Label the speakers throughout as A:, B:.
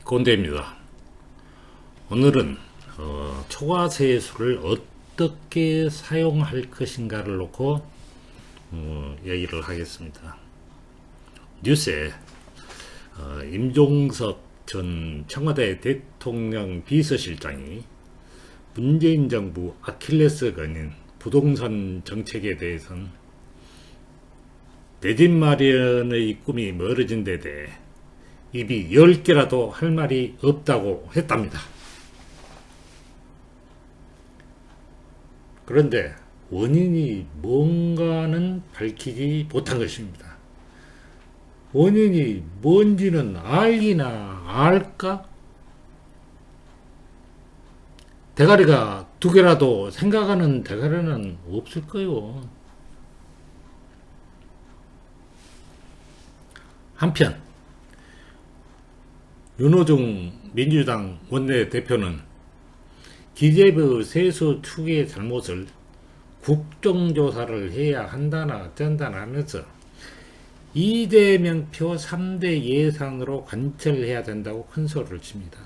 A: 꼰대입니다. 오늘은 초과세수를 어떻게 사용할 것인가를 놓고 얘기를 하겠습니다. 뉴스에 임종석 전 청와대 대통령 비서실장이 문재인 정부 아킬레스건인 부동산 정책에 대해서는 내 집 마련의 꿈이 멀어진 데 대해 입이 10개라도 할 말이 없다고 했답니다. 그런데 원인이 뭔가는 밝히지 못한 것입니다. 원인이 뭔지는 알기나 알까? 대가리가 2개라도 생각하는 대가리는 없을 거요. 한편 윤호중 민주당 원내대표는 기재부 세수 투기의 잘못을 국정조사를 해야 한다나 어쩐다나 하면서 이재명표 3대 예산으로 관철해야 된다고 큰 소리를 칩니다.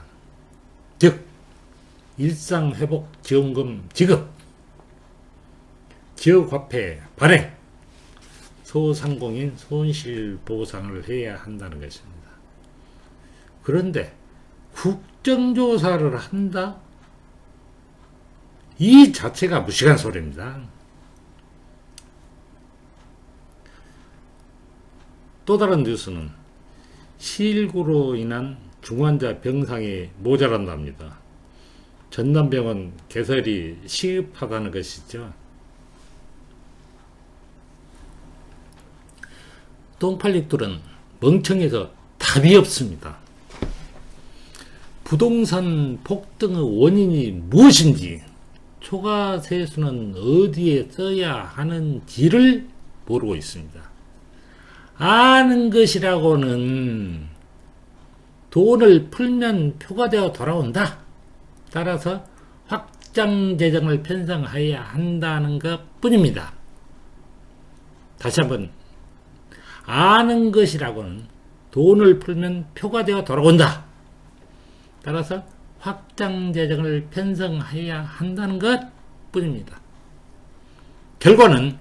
A: 즉 일상회복지원금 지급, 지역화폐 발행, 소상공인 손실보상을 해야 한다는 것입니다. 그런데 국정조사를 한다? 이 자체가 무식한 소리입니다. 또 다른 뉴스는 시일구로 인한 중환자 병상이 모자란답니다. 전남병원 개설이 시급하다는 것이죠. 똥팔릭들은 멍청해서 답이 없습니다. 부동산 폭등의 원인이 무엇인지, 초과세수는 어디에 써야 하는지를 모르고 있습니다. 아는 것이라고는 돈을 풀면 표가 되어 돌아온다. 따라서 확장 재정을 편성해야 한다는 것 뿐입니다. 다시 한번, 아는 것이라고는 돈을 풀면 표가 되어 돌아온다. 따라서 확장 재정을 편성해야 한다는 것 뿐입니다. 결과는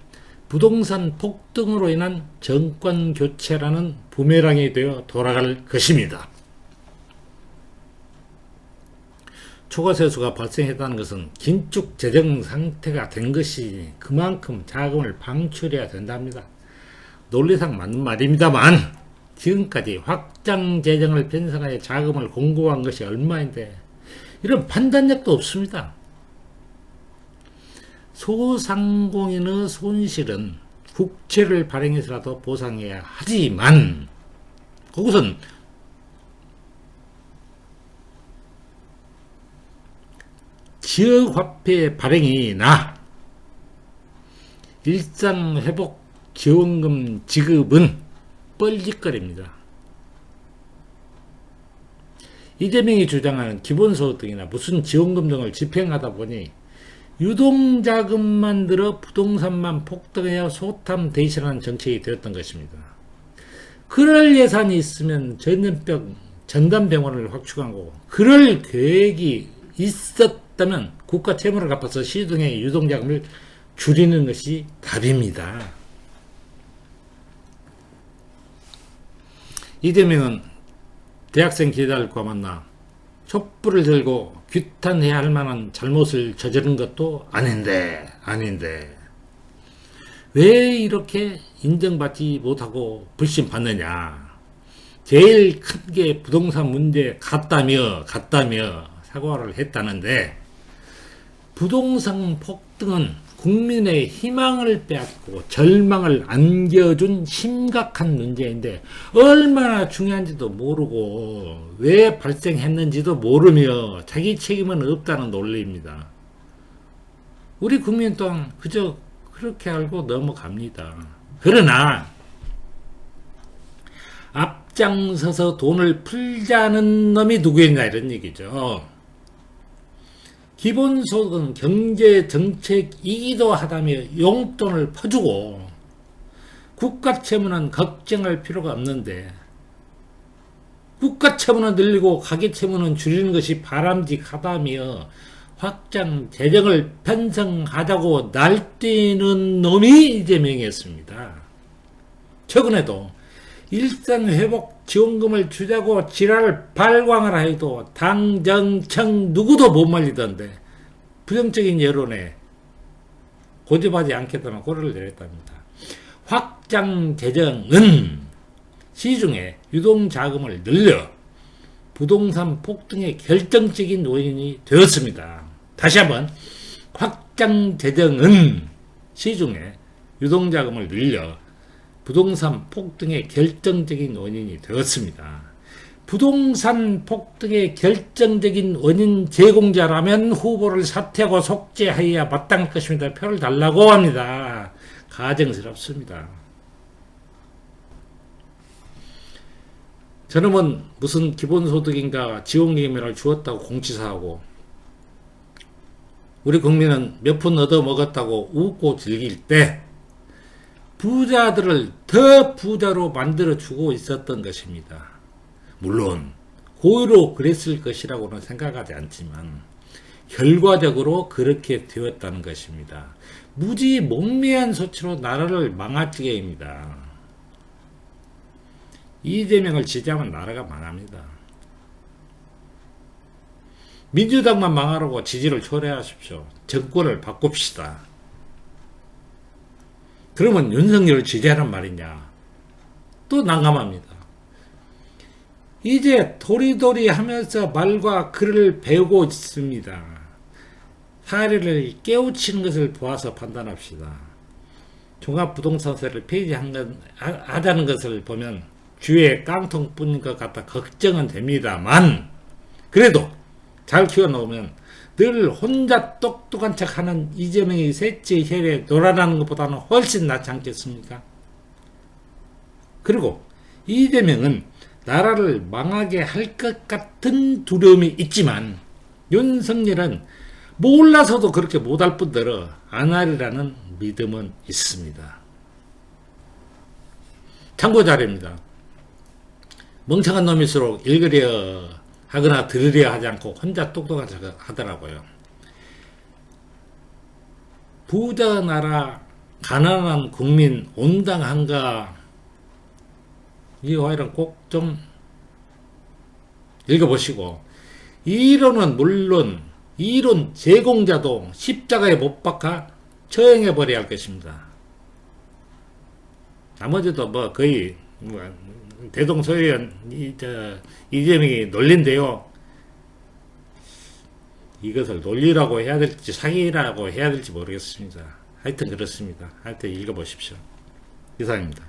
A: 부동산 폭등으로 인한 정권 교체라는 부메랑이 되어 돌아갈 것입니다. 초과세수가 발생했다는 것은 긴축 재정 상태가 된 것이 그만큼 자금을 방출해야 된답니다. 논리상 맞는 말입니다만 지금까지 확장 재정을 편성하여 자금을 공급한 것이 얼마인데 이런 판단력도 없습니다. 소상공인의 손실은 국채를 발행해서라도 보상해야 하지만 그것은 지역화폐 발행이나 일상회복지원금 지급은 뻘짓거리입니다. 이재명이 주장하는 기본소득 등이나 무슨 지원금 등을 집행하다 보니 유동자금만 들어 부동산만 폭등해야 소탐대실하는 정책이 되었던 것입니다. 그럴 예산이 있으면 전담병원을 확충하고 그럴 계획이 있었다면 국가 채무를 갚아서 시중의 유동자금을 줄이는 것이 답입니다. 이재명은 대학생 기자들과 만나 촛불을 들고 규탄해야 할 만한 잘못을 저지른 것도 아닌데 왜 이렇게 인정받지 못하고 불신받느냐. 제일 큰 게 부동산 문제 같다며 사과를 했다는데, 부동산 폭등은 국민의 희망을 빼앗고 절망을 안겨준 심각한 문제인데 얼마나 중요한지도 모르고 왜 발생했는지도 모르며 자기 책임은 없다는 논리입니다. 우리 국민 또한 그저 그렇게 알고 넘어갑니다. 그러나 앞장서서 돈을 풀자는 놈이 누구였냐 이런 얘기죠. 기본소득은 경제정책이기도 하다며 용돈을 퍼주고 국가 채무는 걱정할 필요가 없는데 국가 채무는 늘리고 가계 채무는 줄이는 것이 바람직하다며 확장 재정을 편성하자고 날뛰는 놈이 이재명이었습니다. 최근에도 일상회복 지원금을 주자고 지랄을 발광을 해도 당정청 누구도 못 말리던데 부정적인 여론에 고집하지 않겠다는 고려를 내렸답니다. 확장 재정은 시중에 유동자금을 늘려 부동산 폭등의 결정적인 원인이 되었습니다. 다시 한번 확장 재정은 시중에 유동자금을 늘려 부동산 폭등의 결정적인 원인이 되었습니다. 부동산 폭등의 결정적인 원인 제공자라면 후보를 사퇴하고 속죄하여야 마땅할 것입니다. 표를 달라고 합니다. 가정스럽습니다. 저놈은 무슨 기본소득인가 지원금이라를 주었다고 공치사하고 우리 국민은 몇 푼 얻어먹었다고 웃고 즐길 때 부자들을 더 부자로 만들어주고 있었던 것입니다. 물론 고의로 그랬을 것이라고는 생각하지 않지만 결과적으로 그렇게 되었다는 것입니다. 무지蒙昧한 소치로 나라를 망할 지경입니다. 이재명을 지지하면 나라가 망합니다. 민주당만 망하라고 지지를 초래하십시오. 정권을 바꿉시다. 그러면 윤석열을 지지하란 말이냐? 또 난감합니다. 이제 도리도리 하면서 말과 글을 배우고 있습니다. 사례를 깨우치는 것을 보아서 판단합시다. 종합부동산세를 폐지하자는 것을 보면 주위에 깡통뿐인 것 같아 걱정은 됩니다만 그래도 잘 키워놓으면 늘 혼자 똑똑한 척하는 이재명의 셋째 혈에 놀아나는 것보다는 훨씬 낫지 않겠습니까? 그리고 이재명은 나라를 망하게 할 것 같은 두려움이 있지만 윤석열은 몰라서도 그렇게 못할 뿐더러 안 하리라는 믿음은 있습니다. 참고자료입니다. 멍청한 놈일수록 읽으려 하거나 들으려 하지 않고 혼자 똑똑한 척 하더라고요. 부자 나라 가난한 국민 온당한가 이 화일은 꼭 좀 읽어보시고 이론은 물론 이론 제공자도 십자가에 못 박아 처형해버려야 할 것입니다. 나머지도 뭐 거의 대동소이한 이재명이 논리인데요. 이것을 논리라고 해야 될지 사기라고 해야 될지 모르겠습니다. 하여튼 그렇습니다. 하여튼 읽어보십시오. 이상입니다.